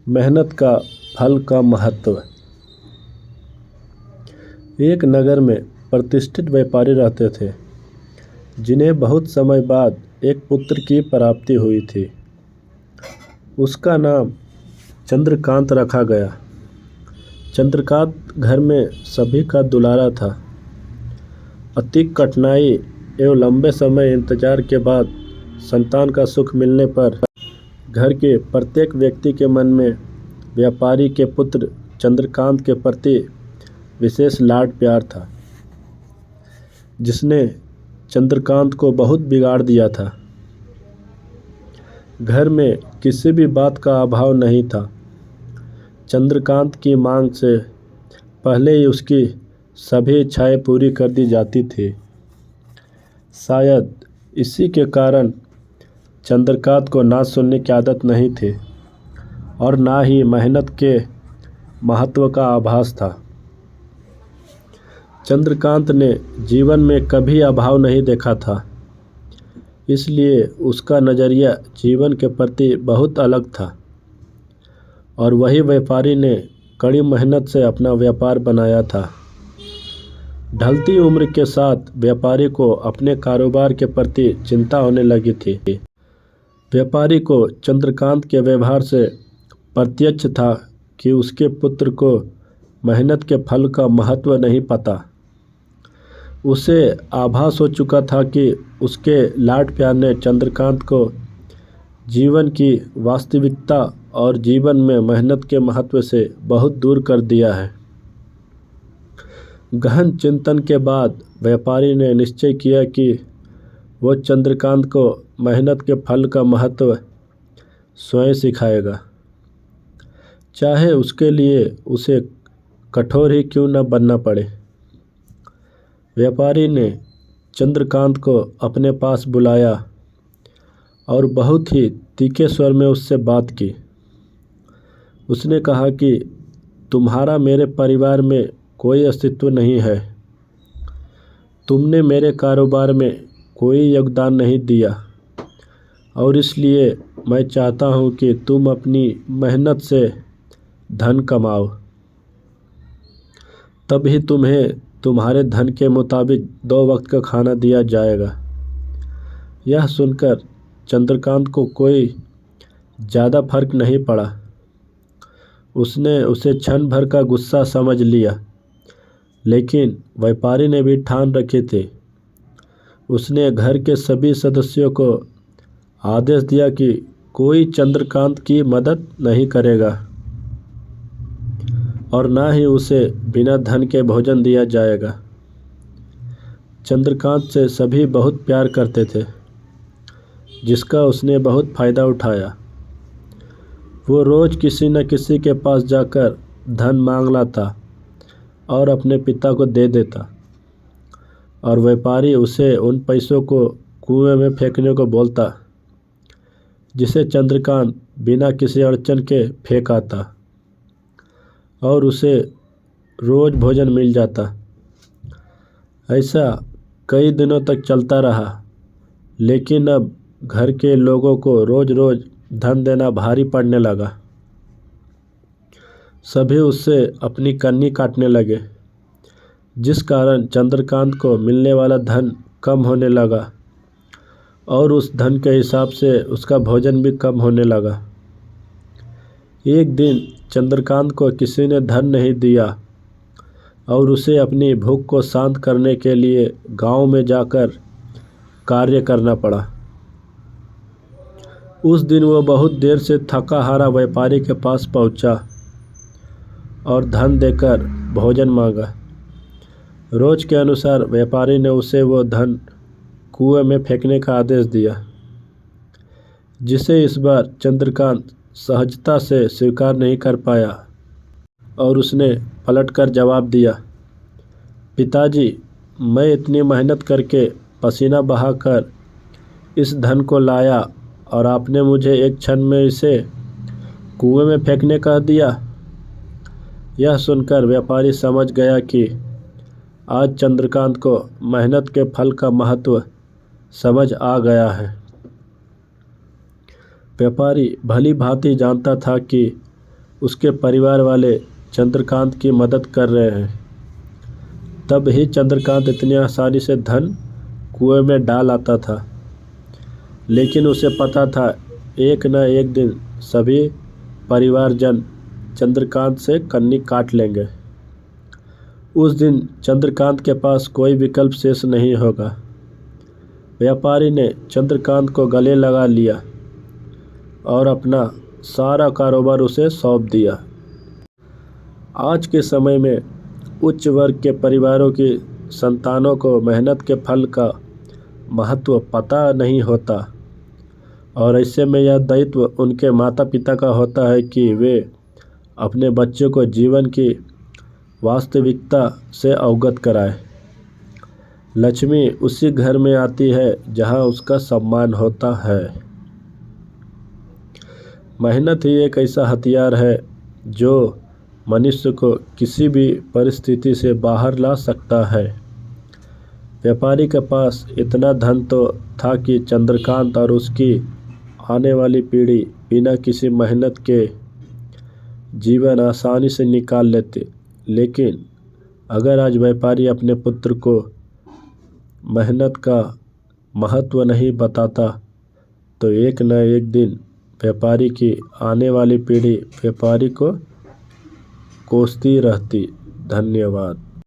मेहनत का फल का महत्व। एक नगर में प्रतिष्ठित व्यापारी रहते थे जिन्हें बहुत समय बाद एक पुत्र की प्राप्ति हुई थी। उसका नाम चंद्रकांत रखा गया। चंद्रकांत घर में सभी का दुलारा था। अति कठिनाई एवं लंबे समय इंतजार के बाद संतान का सुख मिलने पर घर के प्रत्येक व्यक्ति के मन में व्यापारी के पुत्र चंद्रकांत के प्रति विशेष लाड प्यार था, जिसने चंद्रकांत को बहुत बिगाड़ दिया था। घर में किसी भी बात का अभाव नहीं था। चंद्रकांत की मांग से पहले ही उसकी सभी इच्छाएं पूरी कर दी जाती थी। शायद इसी के कारण चंद्रकांत को ना सुनने की आदत नहीं थी और ना ही मेहनत के महत्व का आभास था। चंद्रकांत ने जीवन में कभी अभाव नहीं देखा था, इसलिए उसका नज़रिया जीवन के प्रति बहुत अलग था। और वही व्यापारी ने कड़ी मेहनत से अपना व्यापार बनाया था। ढलती उम्र के साथ व्यापारी को अपने कारोबार के प्रति चिंता होने लगी थी। व्यापारी को चंद्रकांत के व्यवहार से प्रत्यक्ष था कि उसके पुत्र को मेहनत के फल का महत्व नहीं पता। उसे आभास हो चुका था कि उसके लाड प्यार ने चंद्रकांत को जीवन की वास्तविकता और जीवन में मेहनत के महत्व से बहुत दूर कर दिया है। गहन चिंतन के बाद व्यापारी ने निश्चय किया कि वो चंद्रकांत को मेहनत के फल का महत्व स्वयं सिखाएगा, चाहे उसके लिए उसे कठोर ही क्यों न बनना पड़े। व्यापारी ने चंद्रकांत को अपने पास बुलाया और बहुत ही तीखे स्वर में उससे बात की। उसने कहा कि तुम्हारा मेरे परिवार में कोई अस्तित्व नहीं है। तुमने मेरे कारोबार में कोई योगदान नहीं दिया और इसलिए मैं चाहता हूँ कि तुम अपनी मेहनत से धन कमाओ, तभी तुम्हें तुम्हारे धन के मुताबिक 2 वक्त का खाना दिया जाएगा। यह सुनकर चंद्रकांत को कोई ज़्यादा फर्क नहीं पड़ा। उसने उसे क्षण भर का गुस्सा समझ लिया, लेकिन व्यापारी ने भी ठान रखे थे। उसने घर के सभी सदस्यों को आदेश दिया कि कोई चंद्रकांत की मदद नहीं करेगा और ना ही उसे बिना धन के भोजन दिया जाएगा। चंद्रकांत से सभी बहुत प्यार करते थे, जिसका उसने बहुत फ़ायदा उठाया। वो रोज़ किसी न किसी के पास जाकर धन मांग लाता और अपने पिता को दे देता और व्यापारी उसे उन पैसों को कुएं में फेंकने को बोलता, जिसे चंद्रकांत बिना किसी अड़चन के फेंक आता और उसे रोज़ भोजन मिल जाता। ऐसा कई दिनों तक चलता रहा, लेकिन अब घर के लोगों को रोज़ रोज़ धन देना भारी पड़ने लगा। सभी उससे अपनी कन्नी काटने लगे, जिस कारण चंद्रकांत को मिलने वाला धन कम होने लगा और उस धन के हिसाब से उसका भोजन भी कम होने लगा। एक दिन चंद्रकांत को किसी ने धन नहीं दिया और उसे अपनी भूख को शांत करने के लिए गांव में जाकर कार्य करना पड़ा। उस दिन वो बहुत देर से थका हारा व्यापारी के पास पहुंचा और धन देकर भोजन मांगा। रोज के अनुसार व्यापारी ने उसे वो धन कुएं में फेंकने का आदेश दिया, जिसे इस बार चंद्रकांत सहजता से स्वीकार नहीं कर पाया और उसने पलटकर जवाब दिया, पिताजी, मैं इतनी मेहनत करके पसीना बहाकर इस धन को लाया और आपने मुझे एक क्षण में इसे कुएं में फेंकने का दिया। यह सुनकर व्यापारी समझ गया कि आज चंद्रकांत को मेहनत के फल का महत्व समझ आ गया है। व्यापारी भली भांति जानता था कि उसके परिवार वाले चंद्रकांत की मदद कर रहे हैं। तब ही चंद्रकांत इतनी आसानी से धन कुएं में डाल आता था, लेकिन उसे पता था एक न एक दिन सभी परिवारजन चंद्रकांत से कन्नी काट लेंगे। उस दिन चंद्रकांत के पास कोई विकल्प शेष नहीं होगा। व्यापारी ने चंद्रकांत को गले लगा लिया और अपना सारा कारोबार उसे सौंप दिया। आज के समय में उच्च वर्ग के परिवारों की संतानों को मेहनत के फल का महत्व पता नहीं होता, और ऐसे में यह दायित्व उनके माता पिता का होता है कि वे अपने बच्चों को जीवन की वास्तविकता से अवगत कराएं। लक्ष्मी उसी घर में आती है जहां उसका सम्मान होता है। मेहनत ही एक ऐसा हथियार है जो मनुष्य को किसी भी परिस्थिति से बाहर ला सकता है। व्यापारी के पास इतना धन तो था कि चंद्रकांत और उसकी आने वाली पीढ़ी बिना किसी मेहनत के जीवन आसानी से निकाल लेते। लेकिन अगर आज व्यापारी अपने पुत्र को मेहनत का महत्व नहीं बताता, तो एक न एक दिन व्यापारी की आने वाली पीढ़ी व्यापारी को कोसती रहती। धन्यवाद।